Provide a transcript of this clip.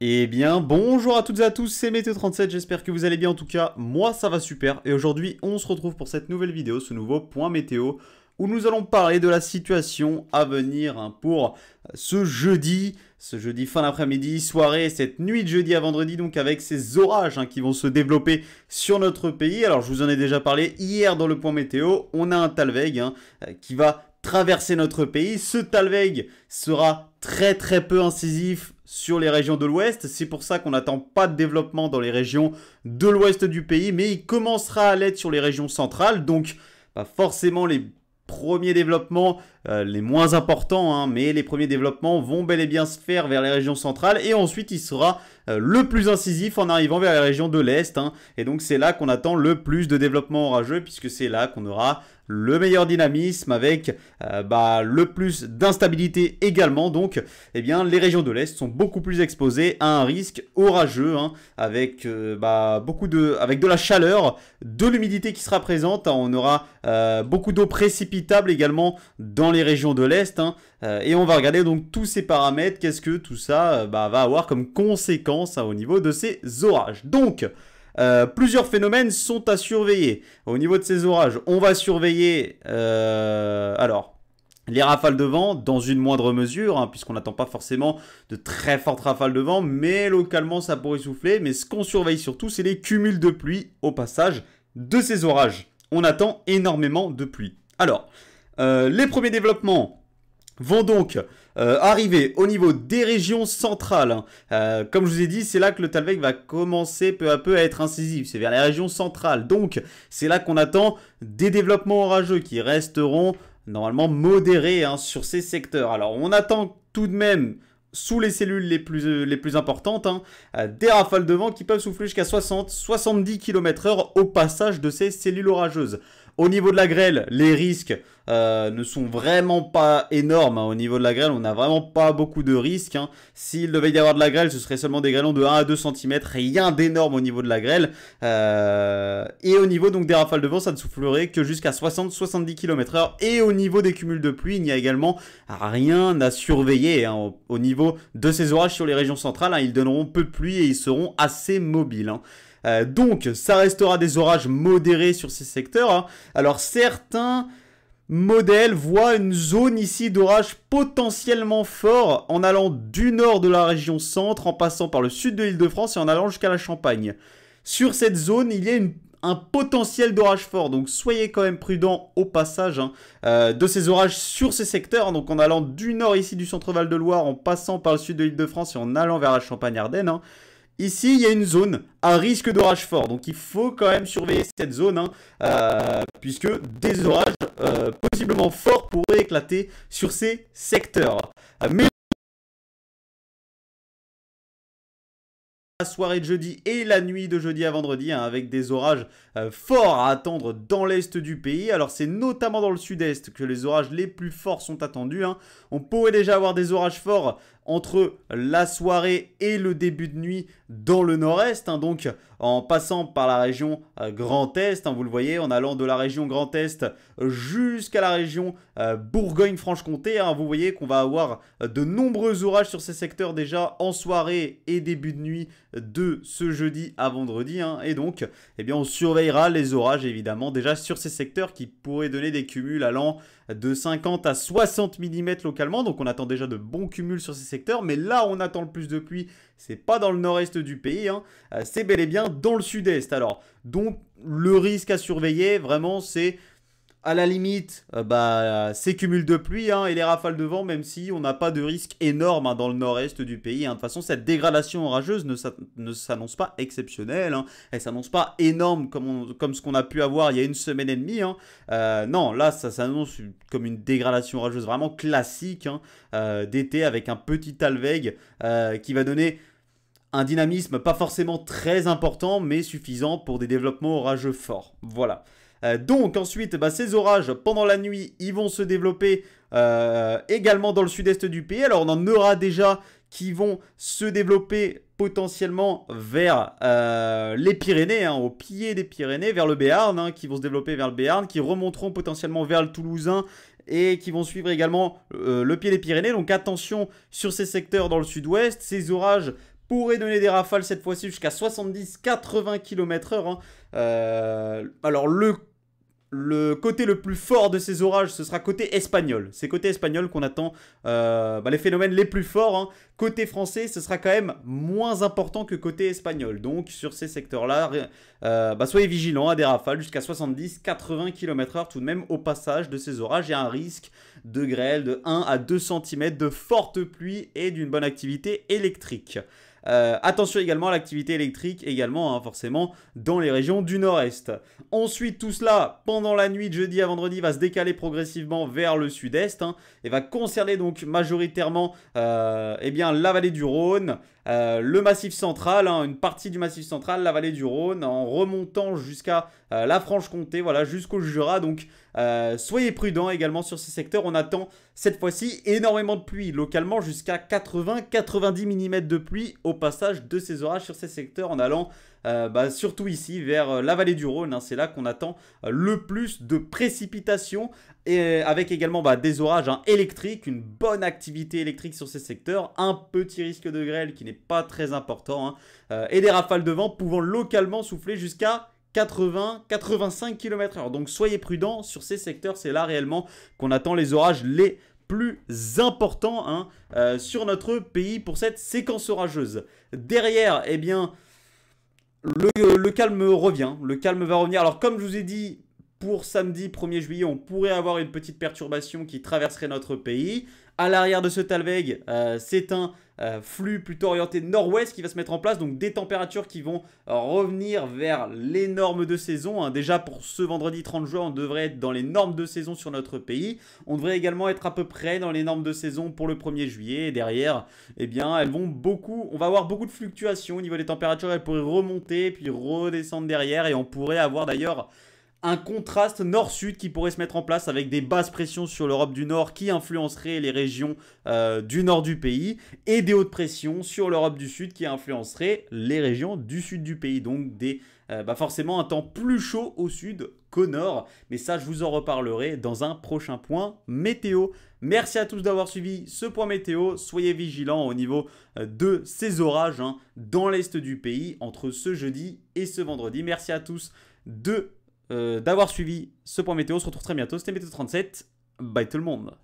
Eh bien, bonjour à toutes et à tous, c'est Météo37, j'espère que vous allez bien. En tout cas, moi ça va super. Et aujourd'hui, on se retrouve pour cette nouvelle vidéo, ce nouveau point météo, où nous allons parler de la situation à venir pour ce jeudi fin d'après-midi, soirée, cette nuit de jeudi à vendredi, donc avec ces orages qui vont se développer sur notre pays. Alors, je vous en ai déjà parlé hier dans le point météo, on a un Talweg qui va traverser notre pays. Ce Talweg sera très peu incisif sur les régions de l'ouest. C'est pour ça qu'on n'attend pas de développement dans les régions de l'ouest du pays, mais il commencera à l'être sur les régions centrales. Donc, pas forcément les premiers développements les moins importants, mais les premiers développements vont bel et bien se faire vers les régions centrales, et ensuite il sera le plus incisif en arrivant vers les régions de l'Est, et donc c'est là qu'on attend le plus de développement orageux, puisque c'est là qu'on aura le meilleur dynamisme avec le plus d'instabilité également. Donc les régions de l'Est sont beaucoup plus exposées à un risque orageux, avec avec de la chaleur, de l'humidité qui sera présente. On aura beaucoup d'eau précipitable également dans les régions de l'Est, et on va regarder donc tous ces paramètres, qu'est-ce que tout ça va avoir comme conséquence au niveau de ces orages. Donc plusieurs phénomènes sont à surveiller au niveau de ces orages. On va surveiller les rafales de vent dans une moindre mesure, puisqu'on n'attend pas forcément de très fortes rafales de vent, mais localement ça pourrait souffler. Mais ce qu'on surveille surtout, c'est les cumuls de pluie au passage de ces orages. On attend énormément de pluie. Alors, les premiers développements vont donc arriver au niveau des régions centrales. Comme je vous ai dit, c'est là que le Talweg va commencer peu à peu à être incisif. C'est vers les régions centrales. Donc, c'est là qu'on attend des développements orageux qui resteront normalement modérés sur ces secteurs. Alors, on attend tout de même, sous les cellules les plus importantes, des rafales de vent qui peuvent souffler jusqu'à 60-70 km/h au passage de ces cellules orageuses. Au niveau de la grêle, les risques ne sont vraiment pas énormes. Au niveau de la grêle, on n'a vraiment pas beaucoup de risques. S'il devait y avoir de la grêle, ce serait seulement des grêlons de 1 à 2 cm. Rien d'énorme au niveau de la grêle. Et au niveau donc des rafales de vent, ça ne soufflerait que jusqu'à 60-70 km/h. Et au niveau des cumuls de pluie, il n'y a également rien à surveiller au niveau de ces orages sur les régions centrales. Ils donneront peu de pluie et ils seront assez mobiles. Donc, ça restera des orages modérés sur ces secteurs. Alors, certains modèles voient une zone ici d'orage potentiellement fort en allant du nord de la région centre, en passant par le sud de l'Île-de-France et en allant jusqu'à la Champagne. Sur cette zone, il y a un potentiel d'orage fort, donc soyez quand même prudents au passage de ces orages sur ces secteurs. Donc, en allant du nord ici du centre Val-de-Loire, en passant par le sud de l'Île-de-France et en allant vers la Champagne-Ardenne. Ici, il y a une zone à risque d'orage fort. Donc, il faut quand même surveiller cette zone, puisque des orages possiblement forts pourraient éclater sur ces secteurs. Mais la soirée de jeudi et la nuit de jeudi à vendredi, avec des orages forts à attendre dans l'est du pays. Alors, c'est notamment dans le sud-est que les orages les plus forts sont attendus. On pourrait déjà avoir des orages forts entre la soirée et le début de nuit dans le nord-est, donc en passant par la région Grand Est, vous le voyez, en allant de la région Grand Est jusqu'à la région Bourgogne-Franche-Comté, vous voyez qu'on va avoir de nombreux orages sur ces secteurs déjà en soirée et début de nuit de ce jeudi à vendredi, et donc on surveillera les orages évidemment déjà sur ces secteurs qui pourraient donner des cumuls allant de 50 à 60 mm localement. Donc on attend déjà de bons cumuls sur ces secteurs, mais là on attend le plus de pluie, c'est pas dans le nord-est du pays, c'est bel et bien dans le sud-est. Alors donc le risque à surveiller vraiment, c'est à la limite ces cumuls de pluie et les rafales de vent, même si on n'a pas de risque énorme dans le nord-est du pays. De toute façon, cette dégradation orageuse ne s'annonce pas exceptionnelle, elle ne s'annonce pas énorme comme ce qu'on a pu avoir il y a une semaine et demie. Non, là, ça s'annonce comme une dégradation orageuse vraiment classique d'été, avec un petit Talweg qui va donner un dynamisme pas forcément très important, mais suffisant pour des développements orageux forts. Voilà. Donc ensuite, ces orages pendant la nuit, ils vont se développer également dans le sud-est du pays. Alors on en aura déjà qui vont se développer potentiellement vers les Pyrénées, au pied des Pyrénées, vers le Béarn, qui vont se développer vers le Béarn, qui remonteront potentiellement vers le Toulousain et qui vont suivre également le pied des Pyrénées. Donc attention sur ces secteurs dans le sud-ouest, ces orages pourrait donner des rafales cette fois-ci jusqu'à 70-80 km/h. Hein. Alors le côté le plus fort de ces orages, ce sera côté espagnol. C'est côté espagnol qu'on attend les phénomènes les plus forts. Hein. Côté français, ce sera quand même moins important que côté espagnol. Donc sur ces secteurs-là, soyez vigilants à des rafales jusqu'à 70-80 km/h tout de même au passage de ces orages. Il y a un risque de grêle de 1 à 2 cm, de fortes pluies et d'une bonne activité électrique. Attention également à l'activité électrique, également forcément dans les régions du nord-est. Ensuite, tout cela, pendant la nuit de jeudi à vendredi, va se décaler progressivement vers le sud-est et va concerner donc majoritairement la vallée du Rhône, le massif central, une partie du massif central, la vallée du Rhône, en remontant jusqu'à la Franche-Comté, voilà, jusqu'au Jura. Donc, soyez prudents également sur ces secteurs. On attend cette fois-ci énormément de pluie, localement jusqu'à 80-90 mm de pluie au passage de ces orages sur ces secteurs en allant surtout ici vers la vallée du Rhône. C'est là qu'on attend le plus de précipitations et avec également des orages électriques, une bonne activité électrique sur ces secteurs, un petit risque de grêle qui n'est pas très important et des rafales de vent pouvant localement souffler jusqu'à 80-85 km/h. Donc soyez prudents sur ces secteurs, c'est là réellement qu'on attend les orages les plus importants sur notre pays pour cette séquence orageuse. Derrière, le calme revient, le calme va revenir. Alors comme je vous ai dit, pour samedi 1er juillet, on pourrait avoir une petite perturbation qui traverserait notre pays. À l'arrière de ce Talweg, c'est un flux plutôt orienté nord-ouest qui va se mettre en place. Donc des températures qui vont revenir vers les normes de saison. Déjà pour ce vendredi 30 juin, on devrait être dans les normes de saison sur notre pays. On devrait également être à peu près dans les normes de saison pour le 1er juillet. Et derrière, on va avoir beaucoup de fluctuations au niveau des températures. Elles pourraient remonter puis redescendre derrière. Et on pourrait avoir d'ailleurs un contraste nord-sud qui pourrait se mettre en place avec des basses pressions sur l'Europe du Nord qui influenceraient les régions du nord du pays et des hautes pressions sur l'Europe du Sud qui influenceraient les régions du sud du pays. Donc forcément un temps plus chaud au sud qu'au nord. Mais ça, je vous en reparlerai dans un prochain point météo. Merci à tous d'avoir suivi ce point météo. Soyez vigilants au niveau de ces orages dans l'est du pays entre ce jeudi et ce vendredi. Merci à tous d'avoir suivi ce point météo. On se retrouve très bientôt. C'était Météo 37. Bye tout le monde.